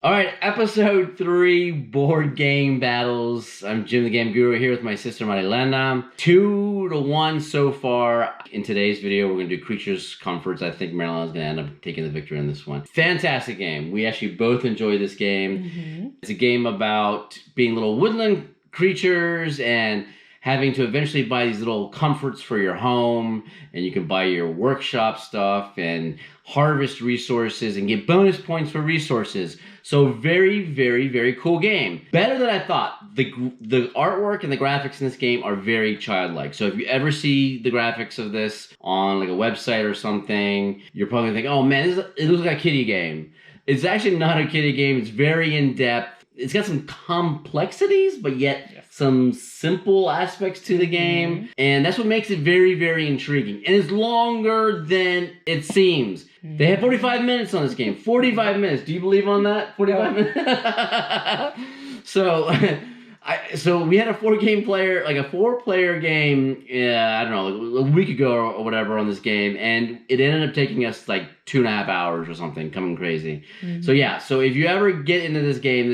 All right, episode 3, board game battles. I'm Jim the Game Guru here with my sister Marilena. 2-1 so far. In today's video, we're going to do Creatures Comforts. I think Marilena's going to end up taking the victory in this one. Fantastic game. We actually both enjoy this game. It's a game about being little woodland creatures and having to eventually buy these little comforts for your home, and you can buy your workshop stuff and harvest resources and get bonus points for resources. So very, very, very cool game. Better than I thought. The artwork and the graphics in this game are very childlike. So if you ever see the graphics of this on like a website or something, you're probably thinking, oh man, it looks like a kiddie game. It's actually not a kiddie game. It's very in-depth. It's got some complexities, but yet some simple aspects to the game. And that's what makes it very, very intriguing. And it's longer than it seems. They have 45 minutes on this game. 45 minutes. Do you believe on that? 45 minutes? So we had a four-player game, I don't know, a week ago or whatever on this game, and it ended up taking us like 2.5 hours or something, coming crazy. So if you ever get into this game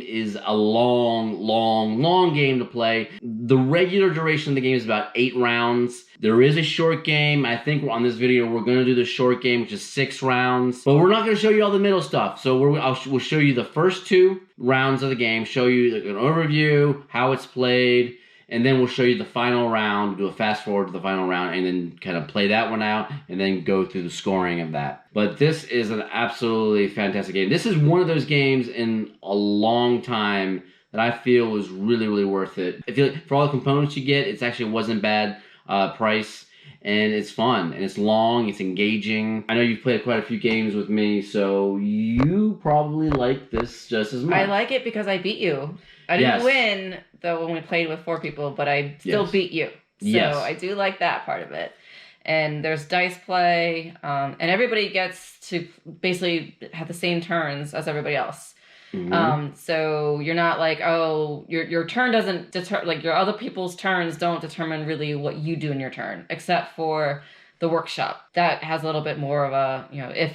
is a long game to play. The regular duration of the game is about 8 rounds. There is a short game. I think on this video we're going to do the short game, which is 6 rounds. But we're not going to show you all the middle stuff. So we'll show you the first 2 rounds of the game, show you an overview, how it's played, and then we'll show you the final round, do a fast forward to the final round, and then kind of play that one out, and then go through the scoring of that. But this is an absolutely fantastic game. This is one of those games in a long time that I feel was really, really worth it. I feel like for all the components you get, it actually wasn't bad price, and it's fun, and it's long, it's engaging. I know you've played quite a few games with me, so you probably like this just as much. I like it because I beat you. I didn't win, though, when we played with 4 people, but I still beat you. So I do like that part of it. And there's dice play, and everybody gets to basically have the same turns as everybody else. So you're not like, oh, your turn doesn't like your other people's turns don't determine really what you do in your turn, except for the workshop. That has a little bit more of a,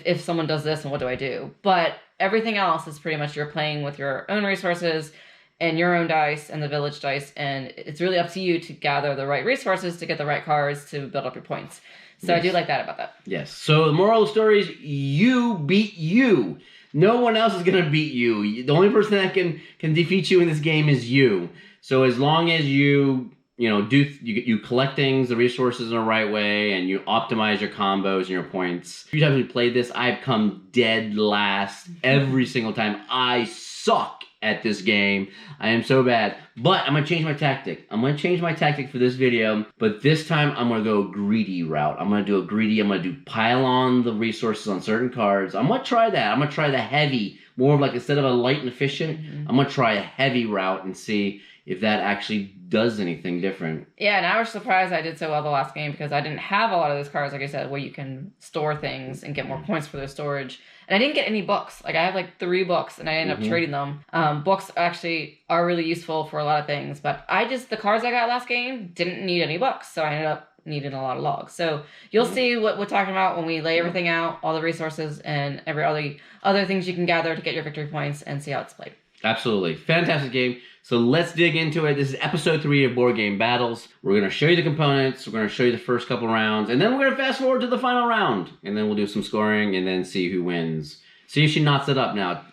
if someone does this and what do I do? But everything else is pretty much you're playing with your own resources and your own dice and the village dice, and it's really up to you to gather the right resources to get the right cards to build up your points. So I do like that about that. Yes. So the moral of the story is you beat you. No one else is going to beat you. The only person that can defeat you in this game is you. So as long as you collect things, the resources in the right way, and you optimize your combos and your points. Every time we played this, I've come dead last every single time. I suck at this game. I am so bad. But I'm going to change my tactic. I'm going to change my tactic for this video. But this time, I'm going to go a greedy route. I'm going to do pile on the resources on certain cards. I'm going to try that. I'm going to try the heavy. More of like, instead of a light and efficient, I'm going to try a heavy route and see if that actually does anything different. Yeah, and I was surprised I did so well the last game because I didn't have a lot of those cards, like I said, where you can store things and get more points for their storage. And I didn't get any books. Like, I have like 3 books, and I ended up trading them. Books actually are really useful for a lot of things, but the cards I got last game didn't need any books, so I ended up needing a lot of logs. So you'll see what we're talking about when we lay everything out, all the resources and every other things you can gather to get your victory points and see how it's played. Absolutely. Fantastic game. So let's dig into it. This is episode 3 of Board Game Battles. We're going to show you the components. We're going to show you the first couple rounds. And then we're going to fast forward to the final round. And then we'll do some scoring and then see who wins. See if she knots it up now.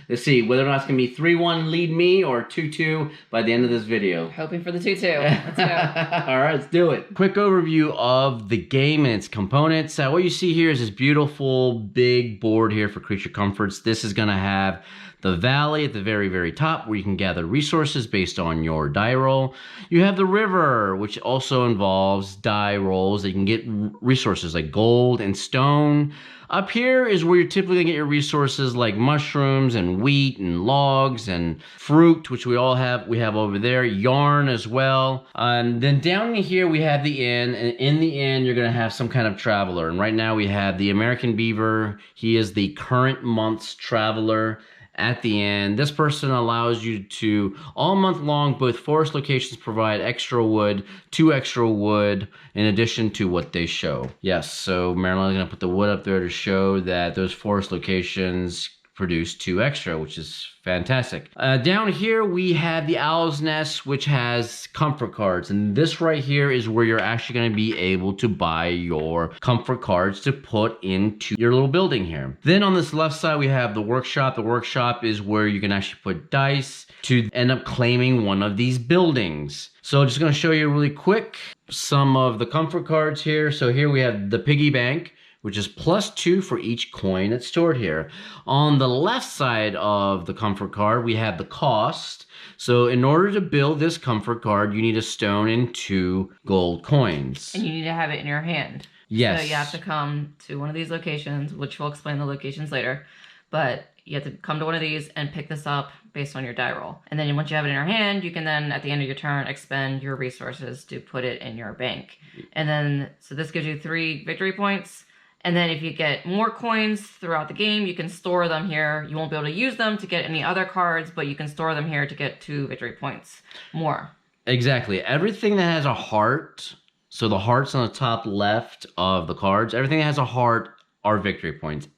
Let's see whether or not it's going to be 3-1 lead me or 2-2 by the end of this video. Hoping for the 2-2. Let's go. All right, let's do it. Quick overview of the game and its components. What you see here is this beautiful big board here for Creature Comforts. This is going to have the valley at the very, very top where you can gather resources based on your die roll. You have the river, which also involves die rolls that you can get resources like gold and stone. Up here is where you're typically going to get your resources like mushrooms and wheat and logs and fruit, which we have over there, yarn as well. And then down here we have the inn, and in the inn you're going to have some kind of traveler. And right now we have the American Beaver. He is the current month's traveler. At the end, this person allows you to, all month long, both forest locations provide extra wood, 2 extra wood, in addition to what they show. Yes, so Marilyn's going to put the wood up there to show that those forest locations produce 2 extra, which is fantastic. Down here we have the Owl's Nest, which has comfort cards, and this right here is where you're actually going to be able to buy your comfort cards to put into your little building here. Then on this left side we have the workshop. The workshop is where you can actually put dice to end up claiming one of these buildings. So just going to show you really quick some of the comfort cards here. So here we have the piggy bank, which is +2 for each coin that's stored here. On the left side of the comfort card, we have the cost. So in order to build this comfort card, you need a stone and 2 gold coins. And you need to have it in your hand. Yes. So you have to come to one of these locations, which we'll explain the locations later. But you have to come to one of these and pick this up based on your die roll. And then once you have it in your hand, you can then, at the end of your turn, expend your resources to put it in your bank. And then, so this gives you 3 victory points. And then if you get more coins throughout the game, you can store them here. You won't be able to use them to get any other cards, but you can store them here to get 2 victory points more. Exactly. Everything that has a heart, so the hearts on the top left of the cards, everything that has a heart are victory points.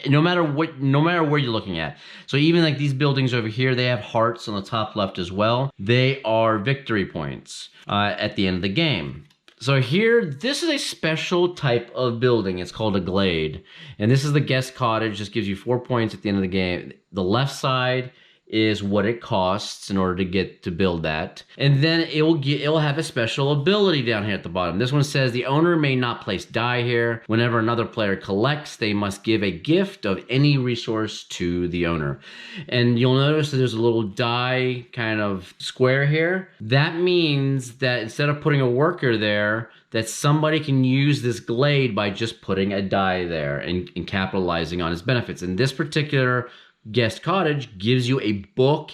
No matter where you're looking at. So even like these buildings over here, they have hearts on the top left as well. They are victory points at the end of the game. So here, this is a special type of building. It's called a glade. And this is the guest cottage. This gives you 4 points at the end of the game. The left side is what it costs in order to build that. And then it'll have a special ability down here at the bottom. This one says the owner may not place die here. Whenever another player collects, they must give a gift of any resource to the owner. And you'll notice that there's a little die kind of square here. That means that instead of putting a worker there, that somebody can use this glade by just putting a die there and capitalizing on its benefits. In this particular guest cottage gives you a book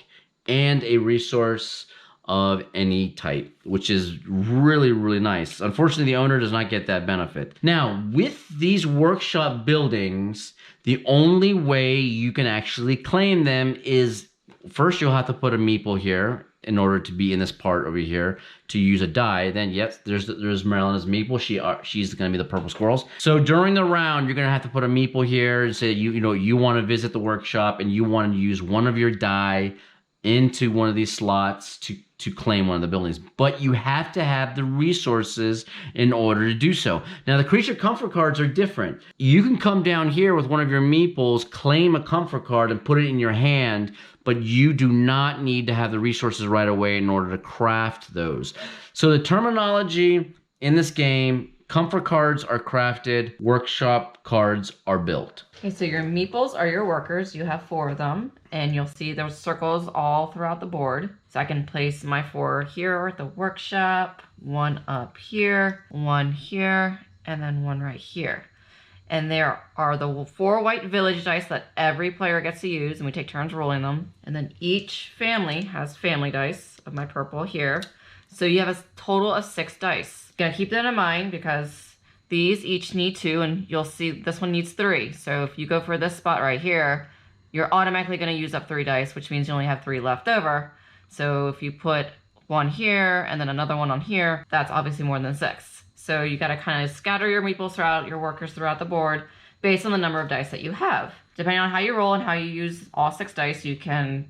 and a resource of any type, which is really, really nice. Unfortunately, the owner does not get that benefit. Now, with these workshop buildings, the only way you can actually claim them is first you'll have to put a meeple here in order to be in this part over here to use a die. Then yes, there's Marilyn as meeple. She's going to be the purple squirrels. So during the round, you're going to have to put a meeple here and say you want to visit the workshop and you want to use one of your die into one of these slots to claim one of the buildings. But you have to have the resources in order to do so. Now, the creature comfort cards are different. You can come down here with one of your meeples, claim a comfort card, and put it in your hand, but you do not need to have the resources right away in order to craft those. So the terminology in this game, comfort cards are crafted, workshop cards are built. Okay, so your meeples are your workers. You have 4 of them, and you'll see those circles all throughout the board. So I can place my 4 here at the workshop, 1 up here, 1 here, and then 1 right here. And there are the 4 white village dice that every player gets to use, and we take turns rolling them. And then each family has family dice of my purple here. So you have a total of 6 dice. You gotta keep that in mind because these each need 2, and you'll see this one needs 3. So if you go for this spot right here, you're automatically gonna use up 3 dice, which means you only have 3 left over. So if you put 1 here and then another one on here, that's obviously more than 6. So you gotta kind of scatter your meeples throughout, your workers throughout the board based on the number of dice that you have. Depending on how you roll and how you use all 6 dice, you can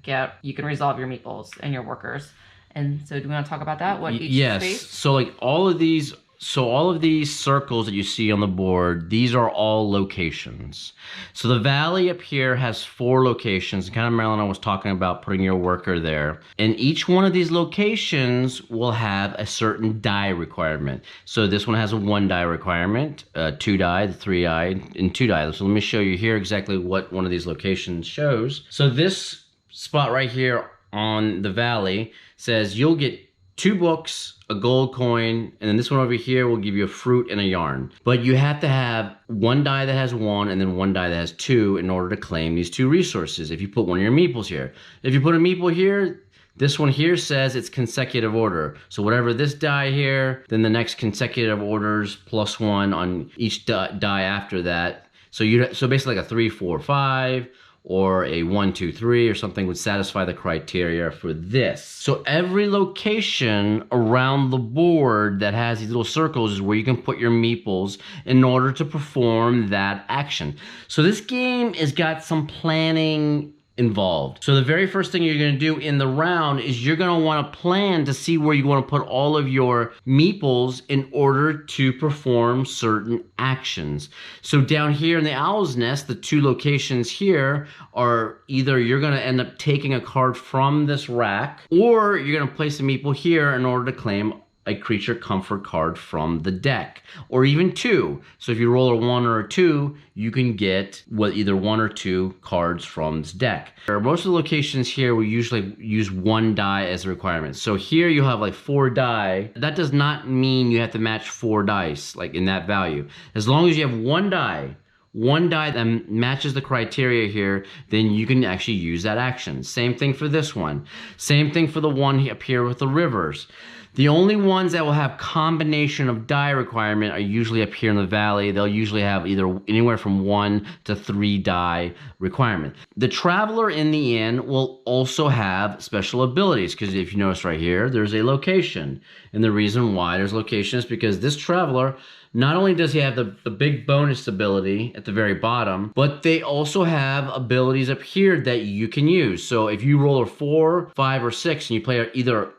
resolve your meeples and your workers. And so do we want to talk about that? What each space? So like all of these circles that you see on the board, these are all locations. So the valley up here has 4 locations. Kind of Marilyn was talking about putting your worker there. And each one of these locations will have a certain die requirement. So this one has a 1 die requirement, 2 die, 3 die, and 2 die. So let me show you here exactly what one of these locations shows. So this spot right here on the valley says you'll get 2 books, a gold coin, and then this one over here will give you a fruit and a yarn. But you have to have 1 die that has 1 and then 1 die that has 2 in order to claim these 2 resources if you put one of your meeples here. If you put a meeple here, this one here says it's consecutive order. So whatever this die here, then the next consecutive orders +1 on each die after that. So basically like a 3, 4, 5, or a 1, 2, 3 or something would satisfy the criteria for this. So every location around the board that has these little circles is where you can put your meeples in order to perform that action. So this game has got some planning involved. So the very first thing you're going to do in the round is you're going to want to plan to see where you want to put all of your meeples in order to perform certain actions. So down here in the Owl's Nest, the two locations here are either you're going to end up taking a card from this rack, or you're going to place a meeple here in order to claim a creature comfort card from the deck, or even two. So if you roll a 1 or a 2, you can get either 1 or 2 cards from this deck. Most of the locations here will usually use 1 die as a requirement. So here you have like 4 die. That does not mean you have to match 4 dice, like in that value. As long as you have 1 die that matches the criteria here, then you can actually use that action. Same thing for this one. Same thing for the one up here with the rivers. The only ones that will have combination of die requirement are usually up here in the valley. They'll usually have either anywhere from 1 to 3 die requirement. The Traveler in the inn will also have special abilities, because if you notice right here, there's a location. And the reason why there's location is because this Traveler, not only does he have the big bonus ability at the very bottom, but they also have abilities up here that you can use. So if you roll a 4, 5, or 6, and you play either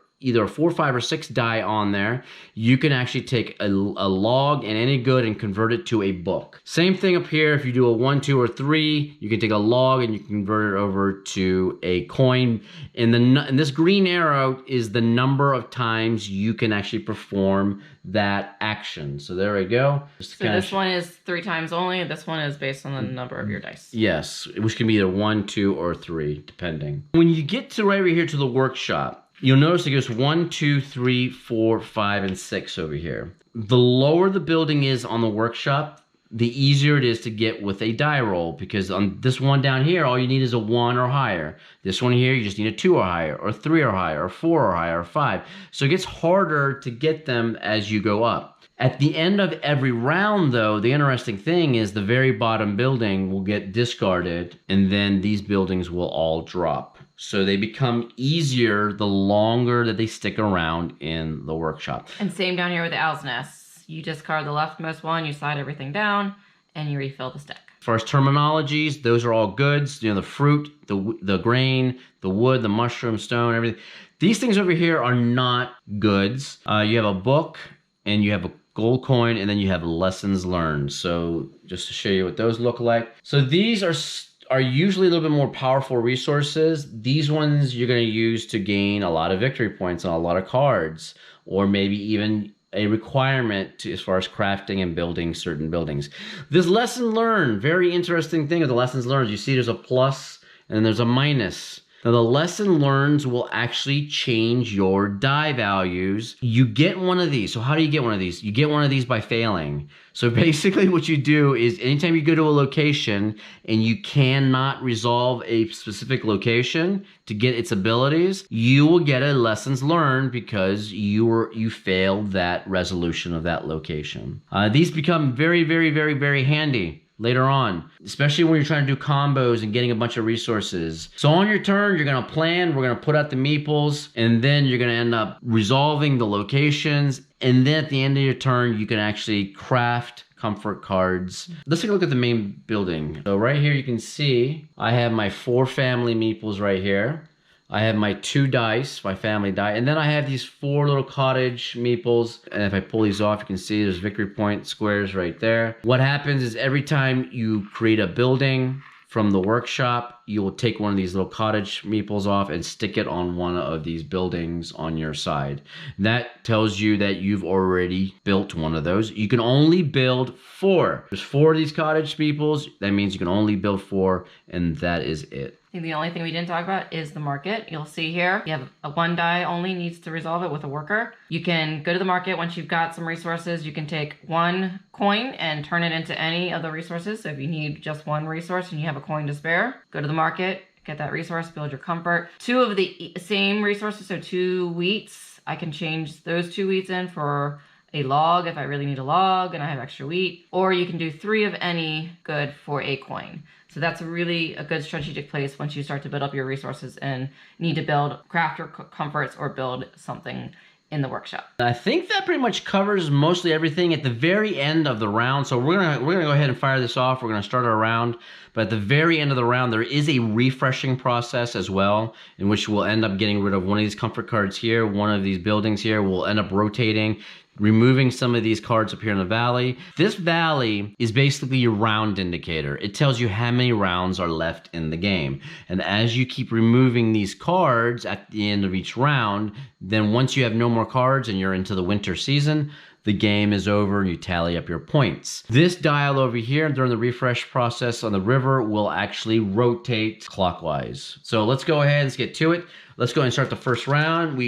a 4, 5, or 6 die on there, you can actually take a log and any good and convert it to a book. Same thing up here. If you do a 1, 2, or 3, you can take a log and you can convert it over to a coin. And this green arrow is the number of times you can actually perform that action. So there we go. So this one is 3 times only. This one is based on the number of your dice. Yes, which can be either 1, 2, or 3, depending. When you get to right over here to the workshop, you'll notice it goes 1, 2, 3, 4, 5, and 6 over here. The lower the building is on the workshop, the easier it is to get with a die roll, because on this one down here, all you need is a 1 or higher. This one here, you just need a 2 or higher, or 3 or higher, or 4 or higher, or 5. So it gets harder to get them as you go up. At the end of every round, though, the interesting thing is the very bottom building will get discarded, and then these buildings will all drop. So they become easier the longer that they stick around in the workshop. And same down here with the Owl's Nest. You discard the leftmost one, you slide everything down, and you refill the deck. As far as terminologies, those are all goods. You know, the fruit, the grain, the wood, the mushroom, stone, everything. These things over here are not goods. You have a book, and you have a gold coin, and then you have lessons learned. So just to show you what those look like. So these are usually a little bit more powerful resources. These ones you're going to use to gain a lot of victory points on a lot of cards, or maybe even a requirement as far as crafting and building certain buildings. This lesson learned, very interesting thing of the lessons learned. You see there's a plus and then there's a minus. Now the lesson learns will actually change your die values. You get one of these. So how do you get one of these? You get one of these by failing. So basically what you do is anytime you go to a location and you cannot resolve a specific location to get its abilities, you will get a lessons learned because you failed that resolution of that location. These become very, very, very, very handy later on, especially when you're trying to do combos and getting a bunch of resources. So on your turn, you're going to plan, we're going to put out the meeples, and then you're going to end up resolving the locations. And then at the end of your turn, you can actually craft comfort cards. Let's take a look at the main building. So right here, you can see I have my 4 family meeples right here. I have my 2 dice, my family die, and then I have these 4 little cottage meeples. And if I pull these off, you can see there's victory point squares right there. What happens is every time you create a building from the workshop, you will take one of these little cottage meeples off and stick it on one of these buildings on your side. That tells you that you've already built one of those. You can only build 4. There's 4 of these cottage meeples. That means you can only build 4, and that is it. The only thing we didn't talk about is the market. You'll see here, you have a 1 die only needs to resolve it with a worker. You can go to the market once you've got some resources. You can take 1 coin and turn it into any of the resources. So if you need just 1 resource and you have a coin to spare, go to the market, get that resource, build your comfort. 2 of the same resources, so 2 wheats, I can change those 2 wheats in for a log if I really need a log and I have extra wheat, or you can do 3 of any good for a coin. So that's really a good strategic place once you start to build up your resources and need to build craft or comforts or build something in the workshop. I think that pretty much covers mostly everything at the very end of the round. So we're gonna go ahead and fire this off. We're gonna start our round, but at the very end of the round, there is a refreshing process as well, in which we'll end up getting rid of one of these comfort cards here, one of these buildings here. We'll end up rotating, removing some of these cards up here in the valley. This valley is basically your round indicator. It tells you how many rounds are left in the game. And as you keep removing these cards at the end of each round, then once you have no more cards and you're into the winter season, the game is over and you tally up your points. This dial over here during the refresh process on the river will actually rotate clockwise. So let's go ahead and let's get to it. Let's go ahead and start the first round.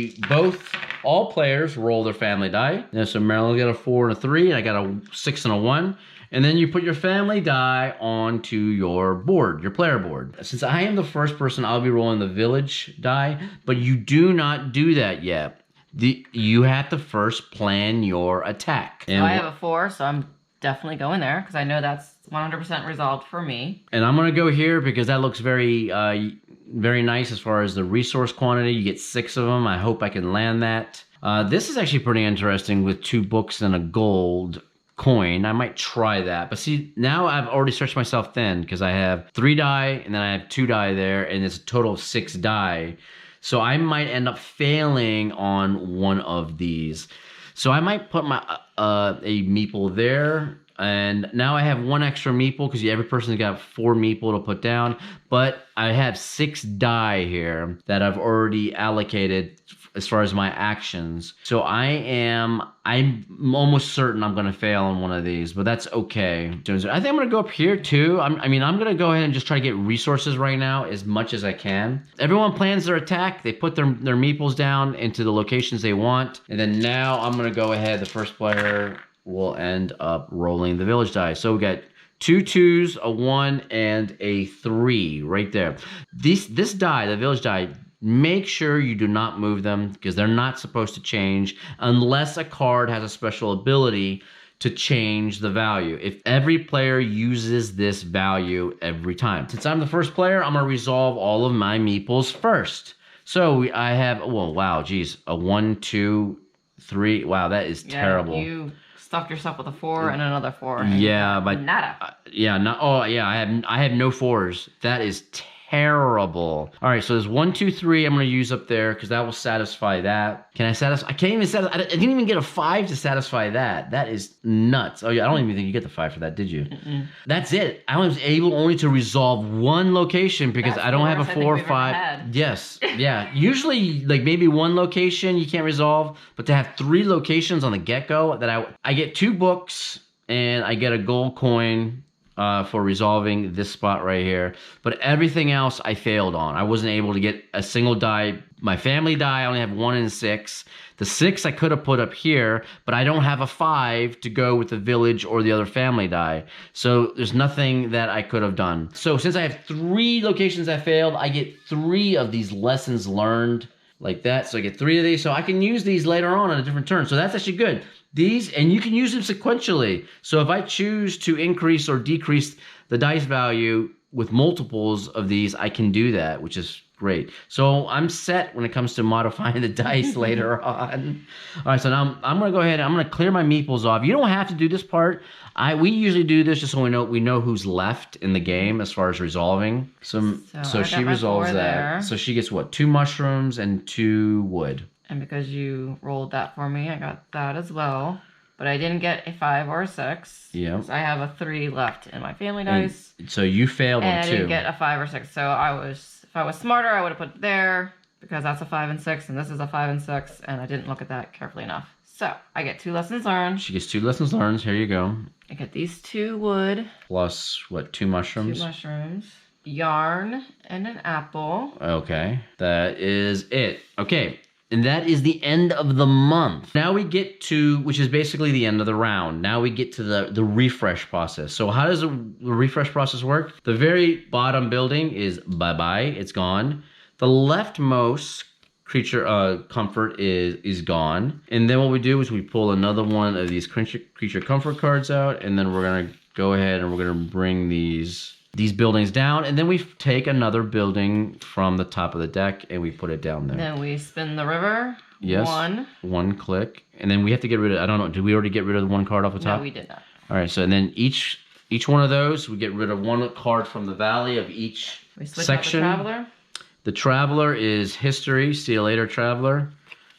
All players roll their family die. So Marilyn got a 4 and a 3, and I got a 6 and a 1. And then you put your family die onto your board, your player board. Since I am the first person, I'll be rolling the village die, but you do not do that yet. You have to first plan your attack. So I have a 4, so I'm definitely going there because I know that's 100% resolved for me. And I'm going to go here because that looks very nice as far as the resource quantity. You get 6 of them. I hope I can land that. This is actually pretty interesting with 2 books and a gold coin. I might try that. But see, now I've already stretched myself thin because I have 3 die and then I have 2 die there, and it's a total of 6 die. So I might end up failing on one of these. So I might put my a meeple there. And now I have 1 extra meeple because every person's got 4 meeple to put down. But I have 6 die here that I've already allocated as far as my actions. So I'm almost certain I'm going to fail on one of these, but that's okay. I think I'm going to go up here too. I'm going to go ahead and just try to get resources right now as much as I can. Everyone plans their attack. They put their meeples down into the locations they want. And then now I'm going to go ahead. The first player will end up rolling the village die. So we got 2 2s, a 1, and a 3 right there. This die, the village die, make sure you do not move them because they're not supposed to change unless a card has a special ability to change the value. If every player uses this value every time. Since I'm the first player, I'm going to resolve all of my meeples first. So I have, well, wow, geez, a 1, 2, 3. Wow, that is terrible. You stuffed yourself with a 4 and another 4. Yeah, but nada. I have no 4s. That is terrible. All right, so there's 1, 2, 3 I'm going to use up there because that will satisfy that. Can I satisfy? I can't even satisfy. I didn't even get a 5 to satisfy that. That is nuts. Oh yeah, I don't even think you get the 5 for that, did you? Mm-mm. That's it. I was able only to resolve 1 location because I don't have a 4 or 5. Yes, yeah. Usually, like maybe 1 location you can't resolve, but to have 3 locations on the get-go, that I get 2 books and I get a gold coin for resolving this spot right here. But everything else I failed on. I wasn't able to get a single die. My family die, I only have 1 and 6. The 6 I could have put up here, but I don't have a 5 to go with the village or the other family die. So there's nothing that I could have done. So since I have 3 locations that failed, I get 3 of these lessons learned like that. So I get 3 of these. So I can use these later on a different turn. So that's actually good. These, and you can use them sequentially. So if I choose to increase or decrease the dice value with multiples of these, I can do that, which is great. So I'm set when it comes to modifying the dice later on. All right, so now I'm going to go ahead and I'm going to clear my meeples off. You don't have to do this part. We usually do this just so we know who's left in the game as far as resolving. So she resolves that. There. So she gets what? 2 mushrooms and 2 wood. And because you rolled that for me, I got that as well. But I didn't get a 5 or a 6. Yeah. So I have a 3 left in my family dice. And so you failed on 2. And I didn't get a 5 or 6. So if I was smarter, I would have put it there because that's a 5 and 6, and this is a 5 and 6, and I didn't look at that carefully enough. So I get 2 lessons learned. She gets 2 lessons learned. Here you go. I get these 2 wood. Plus what? 2 mushrooms. 2 mushrooms. Yarn and an apple. Okay. That is it. Okay. And that is the end of the month. Now we get to, which is basically the end of the round. Now we get to the refresh process. So how does the refresh process work? The very bottom building is bye-bye, it's gone. The leftmost creature comfort is gone. And then what we do is we pull another one of these creature comfort cards out, and then we're gonna go ahead and we're gonna bring these buildings down, and then we take another building from the top of the deck and we put it down there. Then we spin the river. Yes. One click, and then we have to get rid of. I don't know. Did we already get rid of the one card off the top? No, we did not. All right. So and then each one of those, we get rid of one card from the valley of each section. Out the Traveler. The Traveler is history. See you later, Traveler.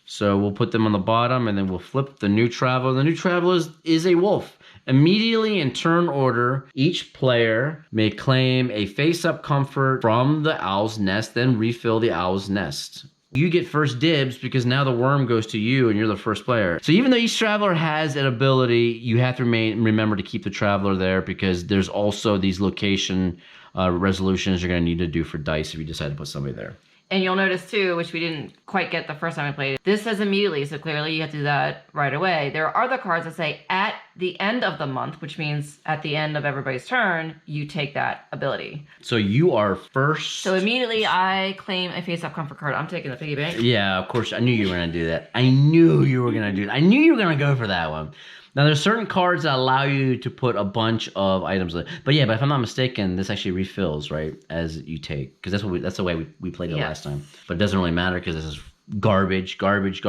So we'll put them on the bottom, and then we'll flip the new Traveler. The new Traveler is a wolf. Immediately in turn order, each player may claim a face-up comfort from the owl's nest, then refill the owl's nest. You get first dibs because now the worm goes to you and you're the first player. So even though each traveler has an ability, you have to remember to keep the traveler there because there's also these location resolutions you're going to need to do for dice if you decide to put somebody there. And you'll notice too, which we didn't quite get the first time we played it, this says immediately, so clearly you have to do that right away. There are other cards that say at the end of the month, which means at the end of everybody's turn, you take that ability. So you are first. So immediately I claim a face-up comfort card. I'm taking the piggy bank. Yeah, of course. I knew you were going to do that. I knew you were going to do that. I knew you were going to go for that one. Now, there's certain cards that allow you to put a bunch of items. But yeah, but if I'm not mistaken, this actually refills, right, as you take. Because that's the way we played it last time. But it doesn't really matter because this is garbage. I'm just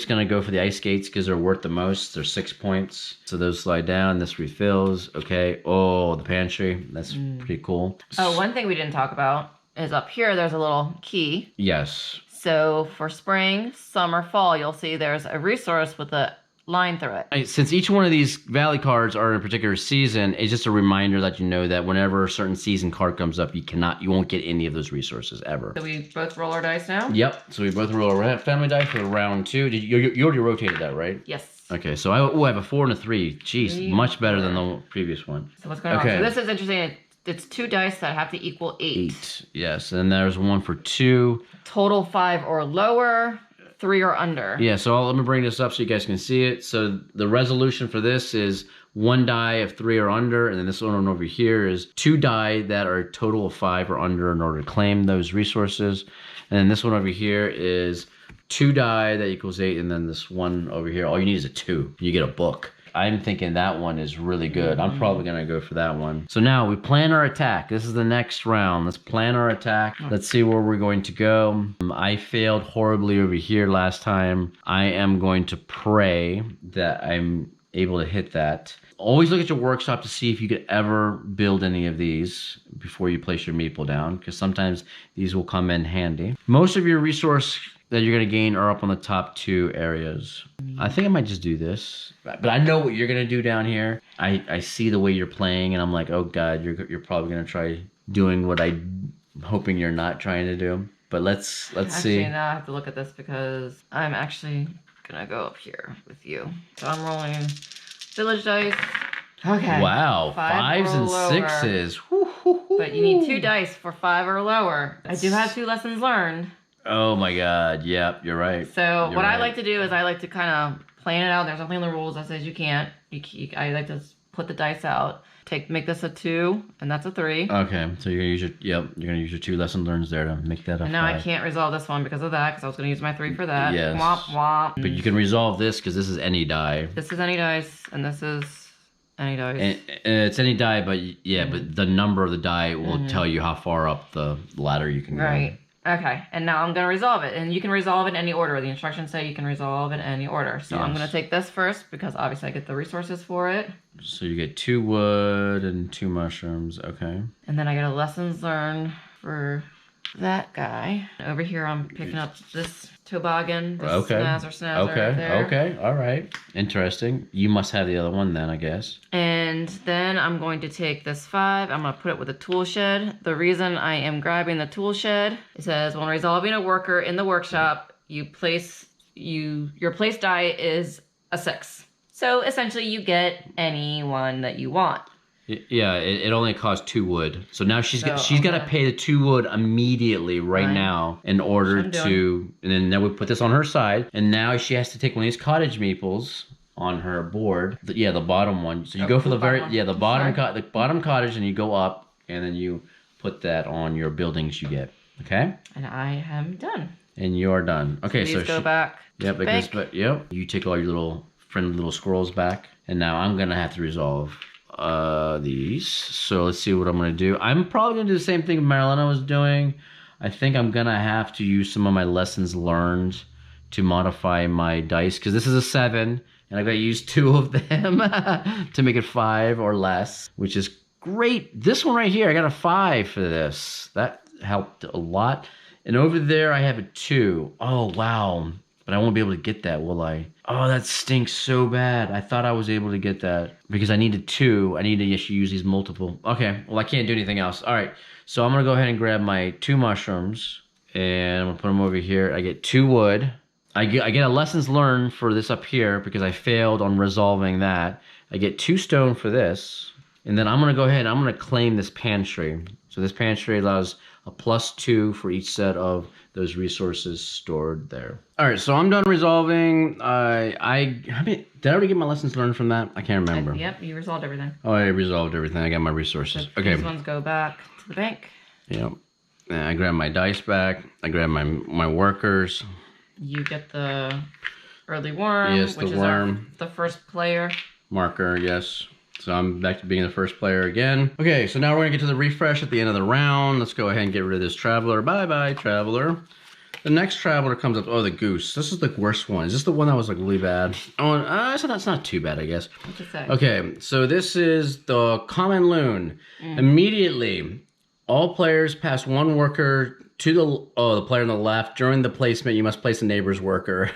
going to go for the ice skates because they're worth the most. They're 6 points. So those slide down. This refills. Okay. Oh, the pantry. That's pretty cool. Oh, one thing we didn't talk about is up here there's a little key. Yes. So for spring, summer, fall, you'll see there's a resource with a line through it. Since each one of these valley cards are in a particular season, it's just a reminder that you know that whenever a certain season card comes up, you won't get any of those resources ever. So we both roll our dice now? Yep. So we both roll our family dice for round 2. You already rotated that, right? Yes. Okay, so I have a 4 and a 3. Jeez, much better than the previous one. So what's going on? So this is interesting. It's 2 dice that have to equal 8. Yes, and there's one for 2. Total 5 or lower, 3 or under. Yeah, so let me bring this up so you guys can see it. So the resolution for this is 1 die of 3 or under, and then this one over here is 2 die that are a total of 5 or under in order to claim those resources. And then this one over here is 2 die that equals 8, and then this one over here, all you need is a 2. You get a book. I'm thinking that one is really good. I'm probably going to go for that one. So now we plan our attack. This is the next round. Let's plan our attack. Let's see where we're going to go. I failed horribly over here last time. I am going to pray that I'm able to hit that. Always look at your workshop to see if you could ever build any of these before you place your meeple down, because sometimes these will come in handy. Most of your resource that you're going to gain are up on the top 2 areas. I think I might just do this. But I know what you're going to do down here. I see the way you're playing, and I'm like, oh, God, you're probably going to try doing what I'm hoping you're not trying to do. But let's see. Actually, now I have to look at this because I'm actually going to go up here with you. So I'm rolling village dice. Okay. Wow, 5s and 6s. But you need 2 dice for 5 or lower. I do have 2 lessons learned. Oh my God, yep, you're right. So what I like to do is I like to kind of plan it out. There's nothing in the rules that says you can't. I like to put the dice out. Make this a 2, and that's a 3. Okay, so you're gonna use your 2 lesson learns there to make that a 5. And now I can't resolve this one because of that, because I was gonna use my 3 for that. Yes. Womp womp. But you can resolve this because this is any die. This is any dice, and this is any dice. And it's any die, but but the number of the die will tell you how far up the ladder you can go. Right. Okay, and now I'm going to resolve it. And you can resolve in any order. The instructions say you can resolve in any order. So I'm going to take this first because obviously I get the resources for it. So you get 2 wood and 2 mushrooms. Okay. And then I get a lessons learned for that guy. Over here I'm picking up this toboggan, this snazzer right there. Okay, all right. Interesting. You must have the other one then, I guess. And then I'm going to take this 5. I'm going to put it with a tool shed. The reason I am grabbing the tool shed, it says when resolving a worker in the workshop, your place die is a 6. So essentially you get any one that you want. Yeah, it only costs 2 wood. So now she's got to pay the 2 wood immediately right now in order to, and then we put this on her side, and now she has to take one of these cottage meeples on her board. The bottom one. So you go for the bottom cottage, and you go up, and then you put that on your buildings you get. Okay. And I am done. And you're done. Okay, so these go back. Yep, yep. You take all your little friendly little squirrels back. And now I'm gonna have to resolve these. So let's see what I'm gonna do. I'm probably gonna do the same thing Marilena was doing. I think I'm gonna have to use some of my lessons learned to modify my dice, because this is a 7, and I gotta use 2 of them to make it 5 or less, which is great. This one right here, I got a 5 for this. That helped a lot. And over there, I have a 2. Oh, wow. But I won't be able to get that, will I? Oh, that stinks so bad. I thought I was able to get that because I needed 2. I need to actually use these multiple. Okay, well, I can't do anything else. All right, so I'm gonna go ahead and grab my 2 mushrooms and I'm gonna put them over here. I get 2 wood. I get a lessons learned for this up here because I failed on resolving that. I get 2 stone for this. And then I'm gonna go ahead and I'm gonna claim this pantry. So this pantry allows a +2 for each set of those resources stored there. All right, so I'm done resolving. Did I already get my lessons learned from that? I can't remember. Yep, you resolved everything. Oh, I resolved everything. I got my resources. So okay. These ones go back to the bank. Yep. And I grab my dice back. I grab my workers. You get the early worm, yes, which the worm. is the first player. Marker, yes. So I'm back to being the first player again. Okay, so now we're gonna get to the refresh at the end of the round. Let's go ahead and get rid of this traveler. Bye-bye, traveler. The next traveler comes up. Oh, the goose. This is the worst one. Is this the one that was like really bad? Oh, so that's not too bad, I guess. What's it say? Okay, so this is the common loon. Immediately, all players pass 1 worker to the player on the left. During the placement, you must place a neighbor's worker.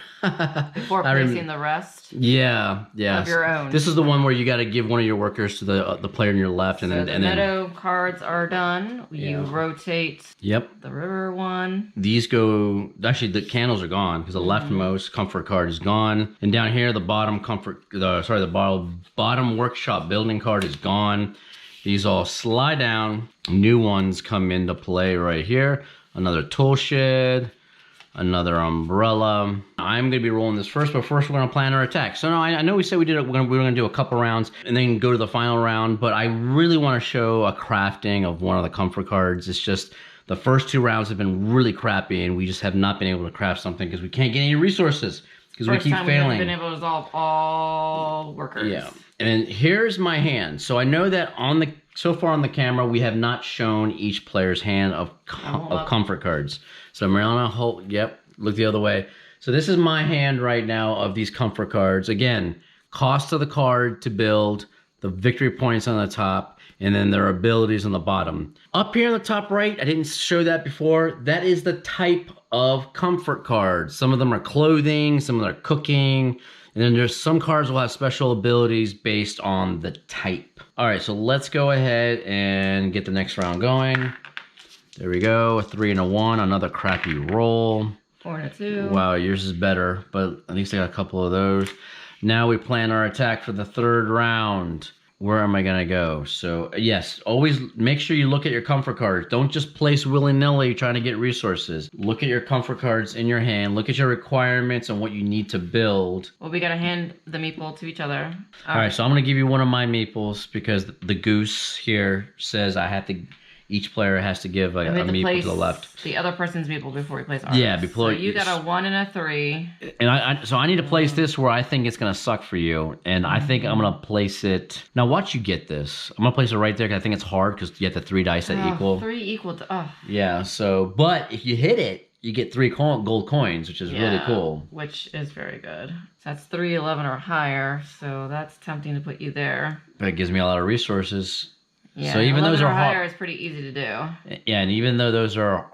Before placing the rest? Yeah. Of your own. This is the one where you got to give one of your workers to the player on your left. So the meadow cards are done. You rotate the river one. These go... Actually, the candles are gone because the leftmost comfort card is gone. And down here, the bottom bottom workshop building card is gone. These all slide down. New ones come into play right here. Another tool shed, another umbrella. I'm gonna be rolling this first, but first we're gonna plan our attack. So no, I know we said we were gonna do a couple rounds and then go to the final round, but I really want to show a crafting of one of the comfort cards. It's just the first 2 rounds have been really crappy, and we just have not been able to craft something because we can't get any resources because we keep failing. We haven't been able to resolve all workers. Yeah, and here's my hand. So I know that so far on the camera, we have not shown each player's hand of comfort cards. So Marilena, look the other way. So this is my hand right now of these comfort cards. Again, cost of the card to build, the victory points on the top, and then their abilities on the bottom. Up here on the top right, I didn't show that before. That is the type of comfort cards. Some of them are clothing, some of them are cooking, and then there's some cards will have special abilities based on the type. All right, so let's go ahead and get the next round going. There we go, a 3 and a 1, another crappy roll. 4 and a 2. Wow, yours is better, but at least I got a couple of those. Now we plan our attack for the 3rd round. Where am I gonna go? So yes, always make sure you look at your comfort cards. Don't just place willy-nilly trying to get resources. Look at your comfort cards in your hand. Look at your requirements and what you need to build. Well, we gotta hand the meeple to each other. All right, so I'm gonna give you one of my meeples because the goose here says each player has to give a meeple to the left. The other person's meeple before we place ours. Yeah, before so you got a 1 and a 3. And so I need to place this where I think it's gonna suck for you, and I think I'm gonna place it. Now watch you get this. I'm gonna place it right there because I think it's hard because you have the 3 dice that equal. 3 equal to. Yeah. So, but if you hit it, you get 3 gold coins, which is really cool. Which is very good. So that's 3, 11 or higher. So that's tempting to put you there. But it gives me a lot of resources. Yeah, so even those are higher is pretty easy to do. Yeah, and even though those are,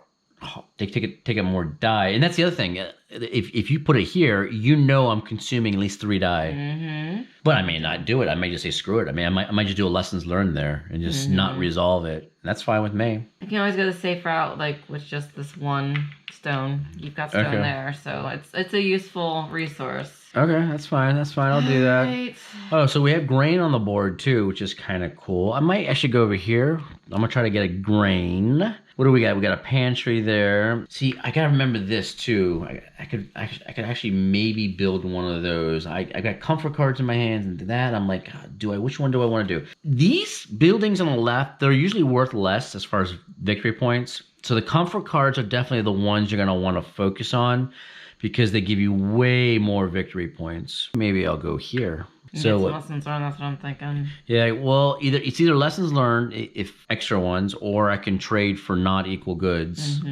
they take a more die, and that's the other thing. If you put it here, you know I'm consuming at least 3 die. But I may not do it. I may just say screw it. I mean, I might just do a lessons learned there and just not resolve it. That's fine with me. You can always go the safe route, like with just this 1 stone. You've got stone there, so it's a useful resource. Okay, that's fine. I'll do that. Right. Oh, so we have grain on the board too, which is kind of cool. I might actually go over here. I'm gonna try to get a grain. What do we got? We got a pantry there. See, I gotta remember this too. I could actually maybe build one of those. I got comfort cards in my hands, and that I'm like, which one do I want to do? These buildings on the left, they're usually worth less as far as victory points. So the comfort cards are definitely the ones you're going to want to focus on because they give you way more victory points. Maybe I'll go here. So lessons learned, that's what I'm thinking. Yeah, well, it's either lessons learned, if extra ones, or I can trade for not equal goods,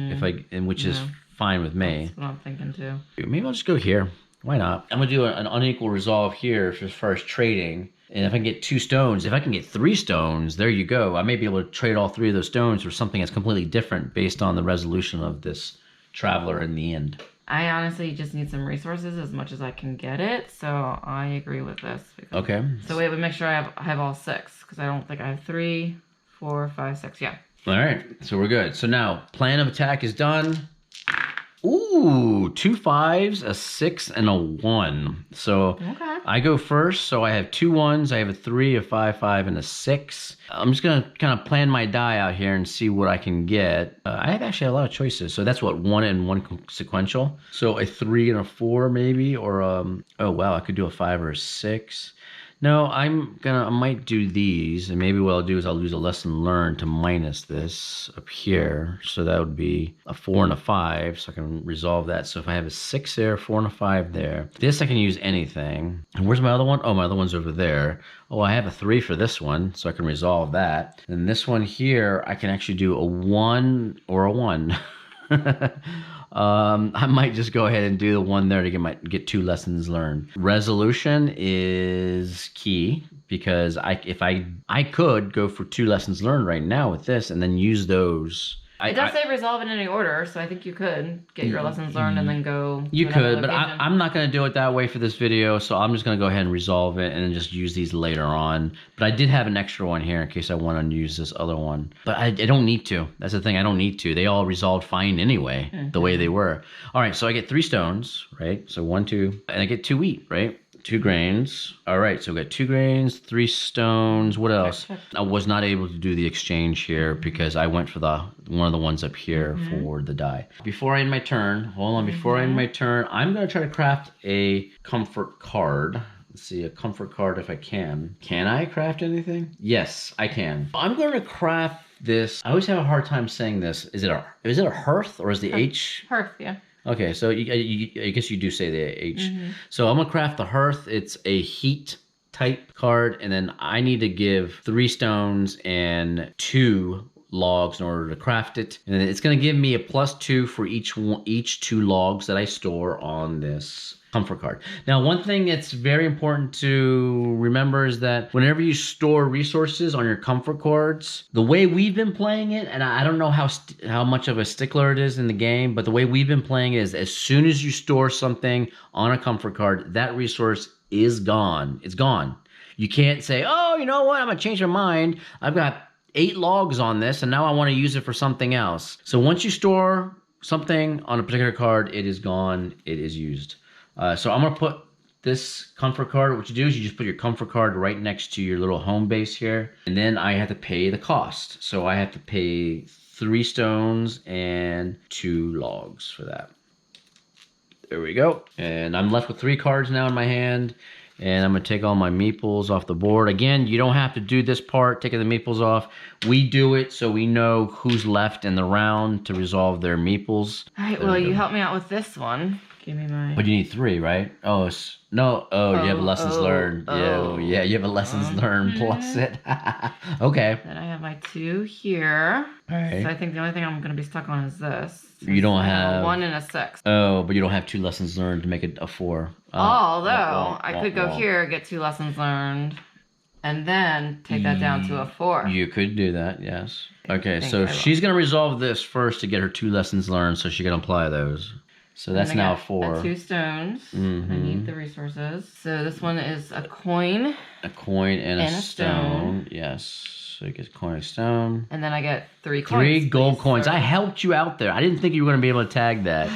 which is fine with me. That's what I'm thinking too. Maybe I'll just go here. Why not? I'm gonna do an unequal resolve here as far as trading. And if I can get 2 stones, if I can get 3 stones, there you go. I may be able to trade all 3 of those stones for something that's completely different based on the resolution of this traveler in the end. I honestly just need some resources as much as I can get it, so I agree with this. Okay. So wait, we make sure I have all 6, because I don't think I have 3, 4, 5, 6. Yeah. All right, so we're good. So now, plan of attack is done. Ooh, 2 5s, a 6, and a 1. So okay. I go first, so I have 2 1s, I have a 3, a 5, 5, and a 6. I'm just gonna kind of plan my die out here and see what I can get. I have actually a lot of choices, so that's what 1 and 1 sequential. So a 3 and a 4 maybe, or oh wow, I could do a 5 or a 6. No, I might do these, and maybe what I'll do is I'll use a lesson learned to minus this up here. So that would be a 4 and a 5, so I can resolve that. So if I have a 6 there, 4 and a 5 there, this I can use anything. And where's my other one? Oh, my other one's over there. Oh, I have a 3 for this one, so I can resolve that. And this one here, I can actually do a 1 or a 1. I might just go ahead and do the 1 there to get 2 lessons learned. Resolution is key because if I could go for 2 lessons learned right now with this and then use those. It does say resolve in any order, so I think you could get your lessons learned and then go. You could, but I'm not going to do it that way for this video, so I'm just going to go ahead and resolve it and then just use these later on. But I did have an extra one here in case I want to use this other one. But I don't need to. That's the thing, I don't need to. They all resolved fine anyway, the way they were. All right, so I get 3 stones, right? So 1, 2, and I get 2 wheat, right? 2 grains. All right, so we got 2 grains, 3 stones. What else? I was not able to do the exchange here because I went for one of the ones up here for the die. Before I end my turn, hold on, before I end my turn, I'm going to try to craft a comfort card. Let's see, a comfort card if I can. Can I craft anything? Yes, I can. I'm going to craft this. I always have a hard time saying this. Is it a hearth or is the H? Hearth, yeah. Okay, so I guess you do say the H. So I'm going to craft the hearth. It's a heat type card, and then I need to give 3 stones and 2 logs in order to craft it. And then it's going to give me a +2 for each 2 logs that I store on this comfort card. Now, one thing that's very important to remember is that whenever you store resources on your comfort cards, the way we've been playing it, and I don't know how much of a stickler it is in the game, but the way we've been playing it is as soon as you store something on a comfort card, that resource is gone. It's gone. You can't say, oh, you know what, I'm going to change my mind. I've got 8 logs on this, and now I want to use it for something else. So once you store something on a particular card, it is gone. It is used. So I'm going to put this comfort card. What you do is you just put your comfort card right next to your little home base here. And then I have to pay the cost. So I have to pay 3 stones and 2 logs for that. There we go. And I'm left with 3 cards now in my hand. And I'm going to take all my meeples off the board. Again, you don't have to do this part, taking the meeples off. We do it so we know who's left in the round to resolve their meeples. All right, well, you helped me out with this one. Give me my... But you need 3, right? Oh, no. Oh, you have lessons learned. Yeah, you have a lessons learned plus it. Okay. Then I have my 2 here. All right. So I think the only thing I'm going to be stuck on is this. You don't have... 1 and a 6. Oh, but you don't have 2 lessons learned to make it a 4. Although, I could go here, get 2 lessons learned, and then take that down to a 4. You could do that, yes. Okay, so she's going to resolve this first to get her 2 lessons learned, so she can apply those. So that's now 4. 2 stones. I need the resources. So this one is a coin. A coin and a stone. Yes. So you get a coin and a stone. And then I get 3 coins. 3 gold coins. I helped you out there. I didn't think you were going to be able to tag that.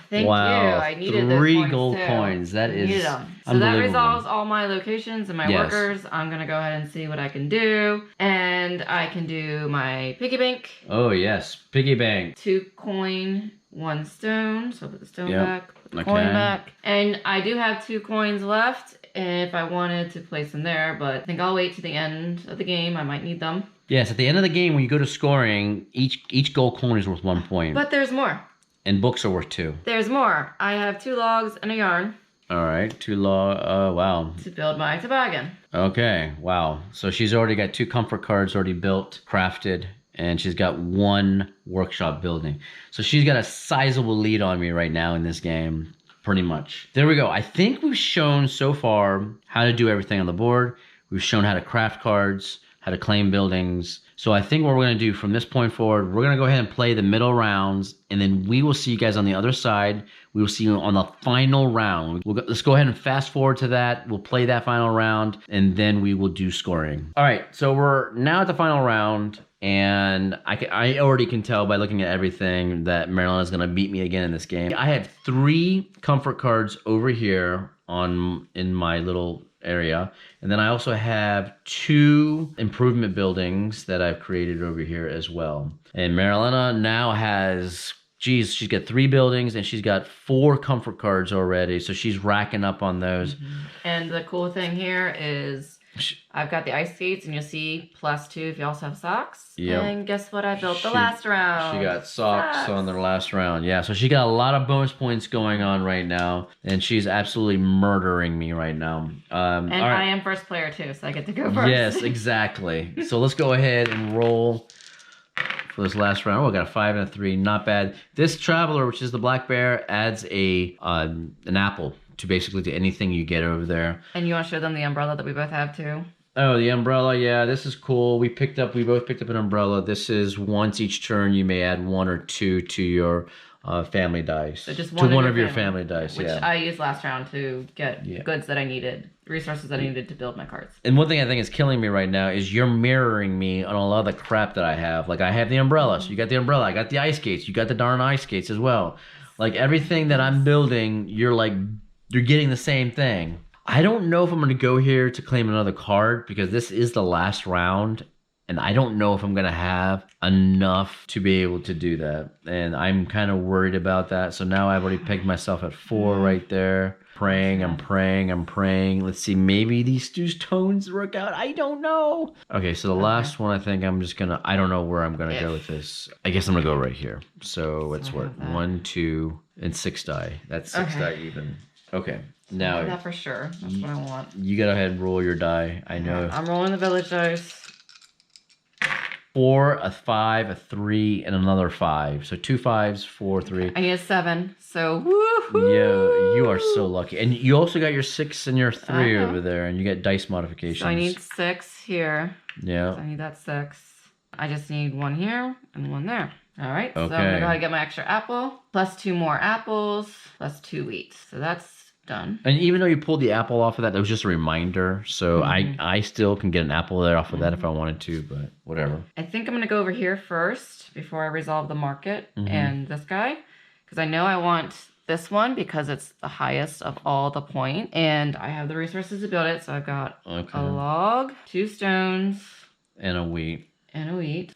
Thank you. I needed 3 those gold too. coins. That is So that resolves all my locations and my workers. I'm going to go ahead and see what I can do. And I can do my piggy bank. Oh, yes. Piggy bank. 2 coin, 1 stone. So put the stone back, put the coin back. And I do have 2 coins left if I wanted to place them there. But I think I'll wait to the end of the game. I might need them. Yes, at the end of the game, when you go to scoring, each gold coin is worth 1 point. But there's more. And books are worth 2. There's more. I have 2 logs and a yarn. All right, 2 log. Wow. To build my toboggan. Okay, wow. So she's already got 2 comfort cards already built, crafted, and she's got 1 workshop building. So she's got a sizable lead on me right now in this game, pretty much. There we go. I think we've shown so far how to do everything on the board. We've shown how to craft cards, how to claim buildings. So I think what we're going to do from this point forward, we're going to go ahead and play the middle rounds, and then we will see you guys on the other side. We will see you on the final round. Let's go ahead and fast forward to that. We'll play that final round, and then we will do scoring. All right, so we're now at the final round, and I already can tell by looking at everything that Marilyn is going to beat me again in this game. I have 3 comfort cards over here in my little area, and then I also have 2 improvement buildings that I've created over here as well. And Marilena now has, geez, she's got 3 buildings and she's got 4 comfort cards already, so she's racking up on those. And the cool thing here is I've got the ice skates, and you'll see +2 if you also have socks. Yep. And guess what I built the last round? She got socks on the last round. Yeah, so she got a lot of bonus points going on right now, and she's absolutely murdering me right now. And I am first player too, so I get to go first. Yes, exactly. So let's go ahead and roll for this last round. Oh, I got a 5 and a 3. Not bad. This traveler, which is the black bear, adds an apple to basically to anything you get over there. And you want to show them the umbrella that we both have too? Oh, the umbrella, yeah, this is cool. We both picked up an umbrella. This is once each turn you may add 1 or 2 to your family dice. So just one to one of your family dice, which I used last round to get goods that I needed, resources that I needed to build my cards. And one thing I think is killing me right now is you're mirroring me on a lot of the crap that I have. Like I have the umbrella, so you got the umbrella. I got the ice skates. You got the darn ice skates as well. Like everything that I'm building, you're getting the same thing. I don't know if I'm going to go here to claim another card because this is the last round, and I don't know if I'm going to have enough to be able to do that. And I'm kind of worried about that. So now I've already pegged myself at 4 right there. I'm praying. Let's see, maybe these 2 tones work out. I don't know. Okay, so the last one, I think I'm just going to, I don't know where I'm going to go with this. I guess I'm going to go right here. So it's what? 1, 2, and 6 die. That's 6 die even. Okay. Now that for sure. That's what I want. You go ahead and roll your die. I know. I'm rolling the village dice. 4, a 5, a 3, and another 5. So 2 5s, 4, 3. I need a 7. So woohoo! Yeah, you are so lucky. And you also got your 6 and your 3 over there, and you get dice modifications. So I need 6 here. Yeah. So I need that 6. I just need 1 here and 1 there. All right. Okay. So I'm gonna go ahead and get my extra apple, plus 2 more apples, plus 2 wheat. So that's done. And even though you pulled the apple off of that was just a reminder. So I still can get an apple there off of that if I wanted to, but whatever. I think I'm going to go over here first before I resolve the market and this guy. Because I know I want this one because it's the highest of all the points. And I have the resources to build it. So I've got a log, 2 stones. And a wheat.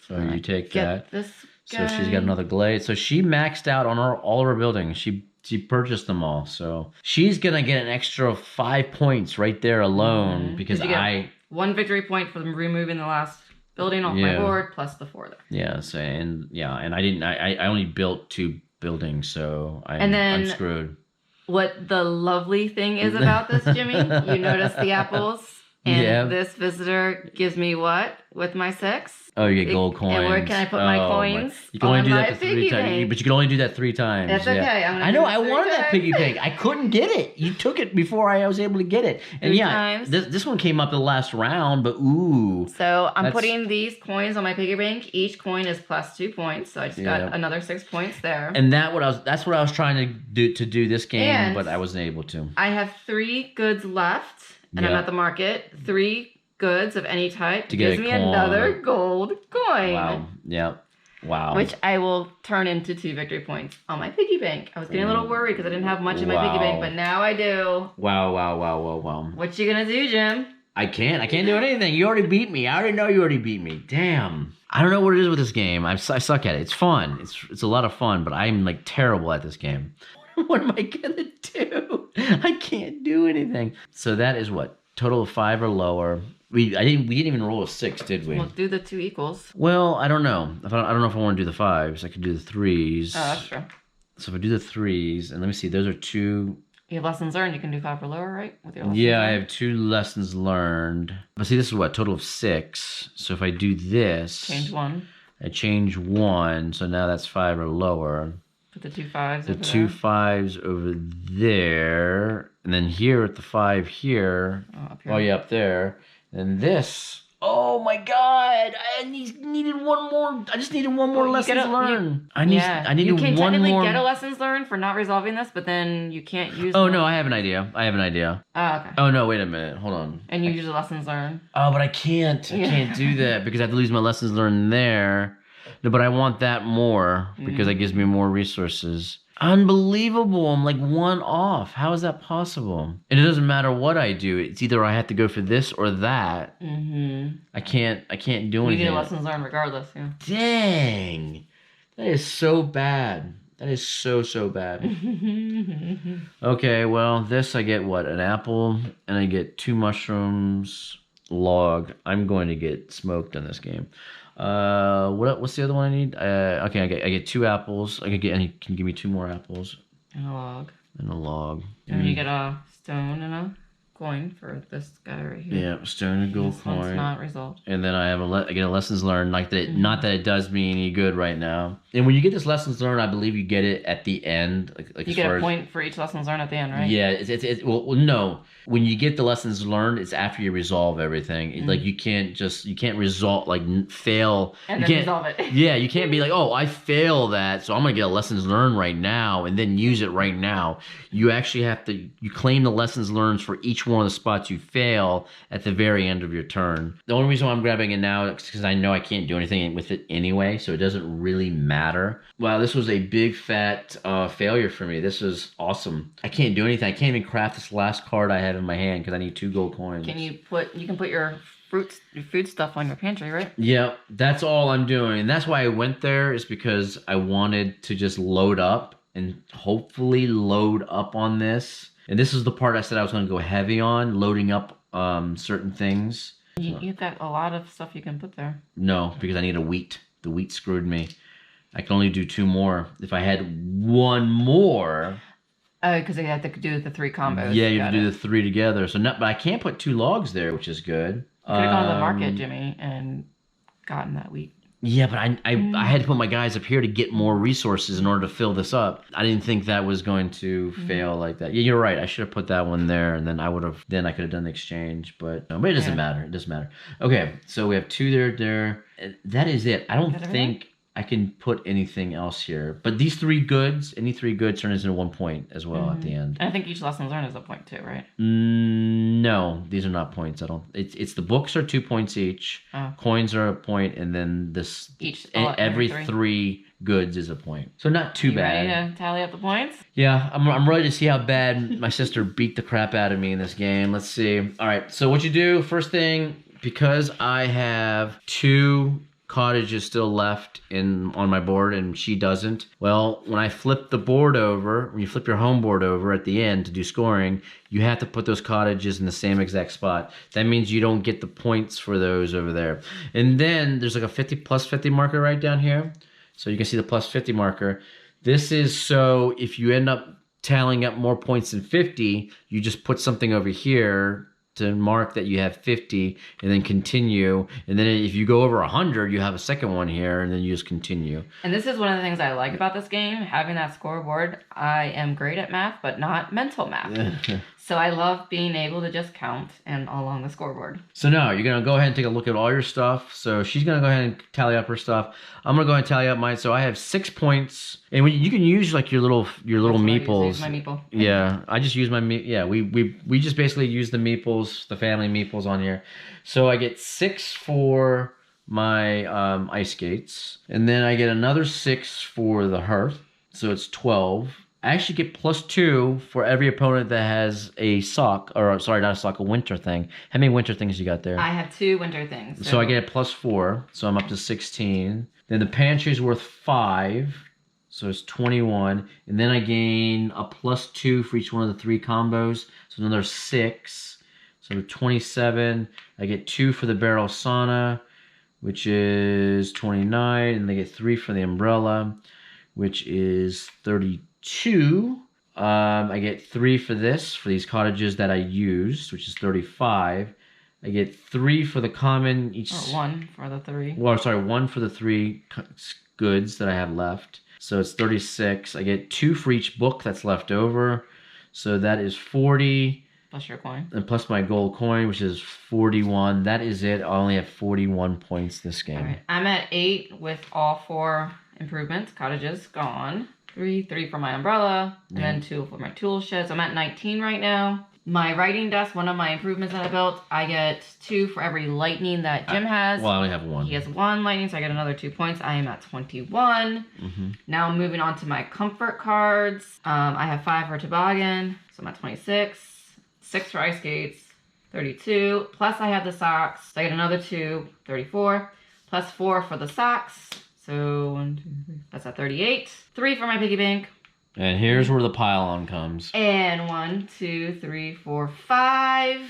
So you take that. This So guy. she's got another glade. So she maxed out on all of her buildings. She purchased them all. So she's going to get an extra 5 points right there alone because I... 1 victory point for removing the last building off my board plus the 4 there. Yeah, so, and I only built 2 buildings, so I'm screwed. What the lovely thing is about this, Jimmy, you notice the apples, and this visitor gives me what with my 6? Oh, you get gold coins. And where can I put my coins? You can only do that 3 times. But you can only do that 3 times. That's okay. I know. I wanted that piggy bank. I couldn't get it. You took it before I was able to get it. And 3 times. This one came up the last round, but ooh. So I'm putting these coins on my piggy bank. Each coin is plus 2 points. So I just got another 6 points there. And that's what I was trying to do this game, but I wasn't able to. I have 3 goods left, and I'm at the market. 3 goods of any type to gives me another gold coin. Wow. Yeah. Wow. Which I will turn into 2 victory points on my piggy bank. I was getting a little worried because I didn't have much in my piggy bank, but now I do. Wow. What you gonna do, Jim? I can't do anything. You already beat me. I already know you already beat me. Damn. I don't know what it is with this game. I suck at it. It's fun. It's a lot of fun, but I'm like terrible at this game. What am I gonna do? I can't do anything. So that is what? Total of 5 or lower. We didn't even roll a 6, did we? Well, do the 2 equals. Well, I don't know. I don't know if I want to do the 5s. I could do the 3s. Oh, that's true. So if I do the 3s, and let me see, those are 2. You have lessons learned. You can do 5 or lower, right? With your lessons yeah, learned? I have 2 lessons learned. But see, this is what? Total of 6. So if I do this... Change 1. I change 1, so now that's 5 or lower. Put the 2 5s the over 2 5s over there. And then here at the 5 here. Oh, up here. Oh, yeah, up there. And this... Oh my God! I needed one more. I just needed one more lessons learned. I needed one more. You can technically get a lessons learned for not resolving this, but then you can't use. Oh no, I have an idea. Oh, okay. Oh no, wait a minute. Hold on. And you use the lessons learned. Oh, but I can't. I can't do that because I have to lose my lessons learned there. No, but I want that more because that gives me more resources. Unbelievable. I'm like 1 off. How is that possible? And it doesn't matter what I do. It's either I have to go for this or that. I can't do anything. You need lessons learned regardless, yeah. Dang. That is so bad. That is so bad. Okay, well, this I get what? An apple and I get 2 mushrooms, log. I'm going to get smoked in this game. What's the other one I need? Okay, I get 2 apples. And you can give me 2 more apples. And a log. And you get a stone and a coin for this guy right here. Yeah, stone and gold coin. One's not resolved. And then I get a lessons learned. Like that, not that it does me any good right now. And when you get this lessons learned, I believe you get it at the end. Like you get a point for each lessons learned at the end, right? Yeah, well, no. When you get the lessons learned, it's after you resolve everything. Like you can't resolve, like fail. And then resolve it. Yeah, you can't be like, oh, I fail that, so I'm gonna get a lessons learned right now and then use it right now. You actually have to, you claim the lessons learned for each one of the spots you fail at the very end of your turn. The only reason why I'm grabbing it now is because I know I can't do anything with it anyway, so it doesn't really matter. Wow, this was a big fat failure for me. This was awesome. I can't do anything. I can't even craft this last card I have in my hand because I need 2 gold coins. You can put your food stuff on your pantry, right? Yeah, that's all I'm doing. And that's why I went there, is because I wanted to just load up and hopefully load up on this. And this is the part I said I was going to go heavy on, loading up certain things. You've got a lot of stuff you can put there. No, because I need a wheat. The wheat screwed me. I can only do 2 more. If I had 1 more... because they have to do the 3 combos. Yeah, you have to do the 3 together. But I can't put 2 logs there, which is good. You could have gone to the market, Jimmy, and gotten that wheat. Yeah, but I had to put my guys up here to get more resources in order to fill this up. I didn't think that was going to fail like that. Yeah, you're right. I should have put that one there, and then I could have done the exchange. But no, but it doesn't matter. It doesn't matter. Okay, so we have 2 there. That is it. I don't think I can put anything else here. But these 3 goods, any 3 goods turn into 1 point as well at the end. And I think each lesson learned is a point too, right? No, these are not points. It's the books are 2 points each. Oh. Coins are a point, and then this every 3 goods is a point. So not too bad. Ready to tally up the points? Yeah, I'm ready to see how bad my sister beat the crap out of me in this game. Let's see. All right, so what you do, first thing, because I have 2 cottages still left on my board and she doesn't. Well, when I flip the board over, when you flip your home board over at the end to do scoring, you have to put those cottages in the same exact spot. That means you don't get the points for those over there. And then there's like a 50 plus 50 marker right down here. So you can see the plus 50 marker. This is so if you end up tallying up more points than 50, you just put something over here to mark that you have 50 and then continue. And then if you go over 100, you have a second one here and then you just continue. And this is one of the things I like about this game, having that scoreboard. I am great at math, but not mental math. So I love being able to just count and along the scoreboard. So now you're going to go ahead and take a look at all your stuff. So she's going to go ahead and tally up her stuff. I'm going to go ahead and tally up mine. So I have 6 points. And when you can use like your little meeples. Use my meeple. Yeah, I just use my yeah, we just basically use the meeples, the family meeples on here. So I get 6 for my ice skates. And then I get another 6 for the hearth. So it's 12. I actually get +2 for every opponent that has a sock, or sorry, not a sock, a winter thing. How many winter things you got there? I have 2 winter things. So I get a +4, so I'm up to 16. Then the pantry's worth 5, so it's 21. And then I gain a +2 for each one of the 3 combos, so another 6. So 27. I get 2 for the barrel sauna, which is 29, and they get 3 for the umbrella, which is 32. I get 3 for this, for these cottages that I used, which is 35. I get 3 for the common each. Or 1 for the 3. Well, sorry, 1 for the 3 goods that I have left. So it's 36. I get 2 for each book that's left over. So that is 40. Plus your coin. And plus my gold coin, which is 41. That is it. I only have 41 points this game. All right. I'm at 8 with all 4 improvements. Cottages gone. 3 for my umbrella, and then 2 for my tool sheds. I'm at 19 right now. My writing desk, one of my improvements that I built, I get 2 for every lightning that Jim has. Well, I only have 1. He has 1 lightning, so I get another 2 points. I am at 21. Now moving on to my comfort cards. I have 5 for toboggan, so I'm at 26. 6 for ice skates, 32. Plus I have the socks, so I get another 2, 34. Plus 4 for the socks. So 1, 2, 3. That's at 38. 3 for my piggy bank. And here's where the pile-on comes. And 1, 2, 3, 4, 5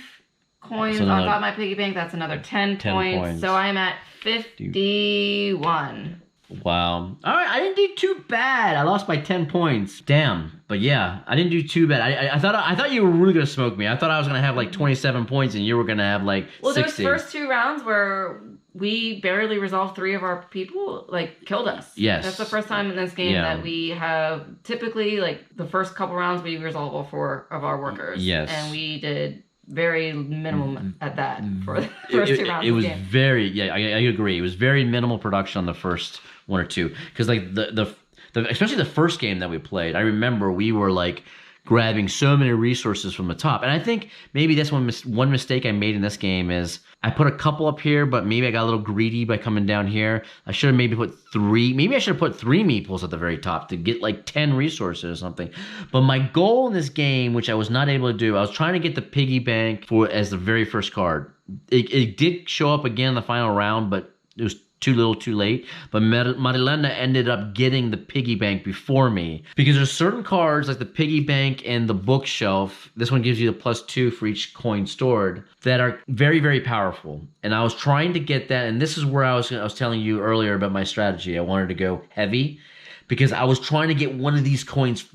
coins on top of my piggy bank. That's another 10 points. So I'm at 51. Wow. All right, I didn't do too bad. I lost by 10 points. Damn. But yeah, I didn't do too bad. I thought you were really gonna smoke me. I thought I was gonna have like 27 points and you were gonna have like 60. Well, those first 2 rounds where we barely resolved 3 of our people, like, killed us. Yes. That's the first time in this game that we have, typically, like, the first couple rounds we resolve all 4 of our workers. Yes. And we did very minimum at that for the first 2 rounds it of was the game. very, I agree. It was very minimal production on the first 1 or 2. Because, like, the especially the first game that we played, I remember we were, like, grabbing so many resources from the top. And I think maybe that's one mistake I made in this game is I put a couple up here, but maybe I got a little greedy by coming down here. I should have maybe put 3. Maybe I should have put 3 meeples at the very top to get like 10 resources or something. But my goal in this game, which I was not able to do, I was trying to get the piggy bank as the very first card. It did show up again in the final round, but it was too little too late. But Marilena ended up getting the piggy bank before me because there's certain cards like the piggy bank and the bookshelf. This one gives you the +2 for each coin stored that are very, very powerful. And I was trying to get that. And this is where I was telling you earlier about my strategy. I wanted to go heavy because I was trying to get one of these coins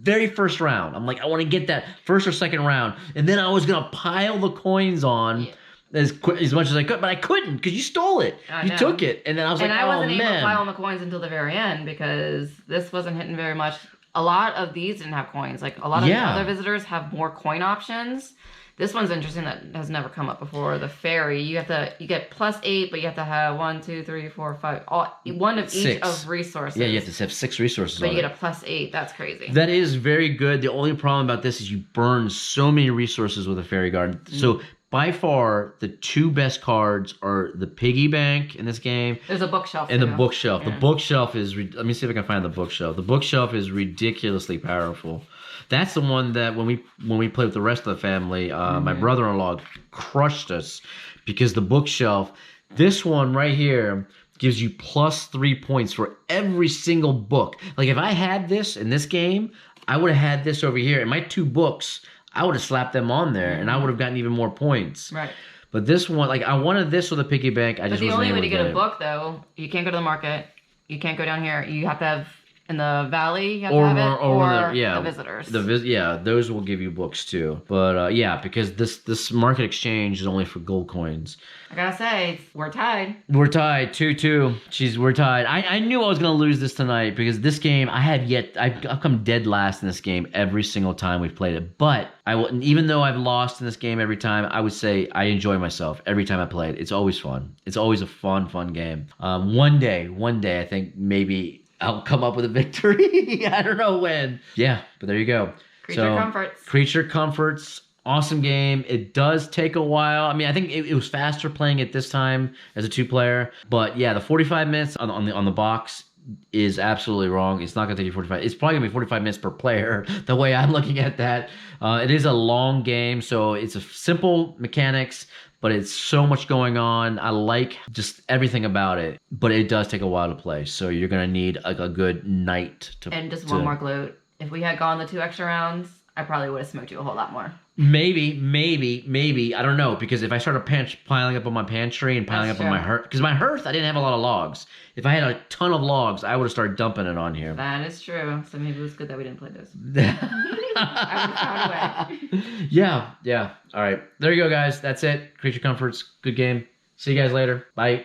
very first round. I'm like, I want to get that first or second round. And then I was going to pile the coins on as much as I could, but I couldn't because you stole it. You took it, and then I was like, I wasn't able to pile on the coins until the very end because this wasn't hitting very much. A lot of these didn't have coins. Like a lot of the other visitors have more coin options. This one's interesting that has never come up before. The fairy, you get +8, but you have to have 1, 2, 3, 4, 5, one of 6. Each of resources. Yeah, you have to have 6 resources. But you get a +8. That's crazy. That is very good. The only problem about this is you burn so many resources with a fairy garden. So by far, the 2 best cards are the piggy bank in this game. There's a bookshelf. And the bookshelf. Yeah. The bookshelf is... let me see if I can find the bookshelf. The bookshelf is ridiculously powerful. That's the one that when we played with the rest of the family, my brother-in-law crushed us because the bookshelf, this one right here, gives you +3 points for every single book. Like if I had this in this game, I would have had this over here. And my 2 books, I would have slapped them on there, and I would have gotten even more points. Right. But this one, like, I wanted this with a piggy bank. I just wasn't able to get it. But the only way to get a book, though, you can't go to the market. You can't go down here. You have to have in the valley, you have to have it, or the visitors. Those will give you books too. But because this market exchange is only for gold coins. I gotta say, we're tied. We're tied, 2-2. We're tied. I knew I was gonna lose this tonight because this game I've come dead last in this game every single time we've played it. But even though I've lost in this game every time, I would say I enjoy myself every time I play it. It's always fun. It's always a fun game. One day, I think maybe I'll come up with a victory. I don't know when. Yeah, but there you go. Creature comforts. Creature comforts Awesome game. It does take a while. I mean, I think it was faster playing it this time as a 2-player. But yeah, the 45 minutes on the box is absolutely wrong. It's not going to take you 45. It's probably going to be 45 minutes per player, the way I'm looking at that. It is a long game, so it's a simple mechanics, but it's so much going on. I like just everything about it, but it does take a while to play. So you're going to need a good night to... And just one more gloat. If we had gone the 2 extra rounds, I probably would have smoked you a whole lot more. Maybe. I don't know, because if I started piling up on my pantry and piling up on my hearth, because my hearth, I didn't have a lot of logs. If I had a ton of logs, I would have started dumping it on here. That is true. So maybe it was good that we didn't play those. I would have found a way. Yeah. All right. There you go, guys. That's it. Creature Comforts. Good game. See you guys later. Bye.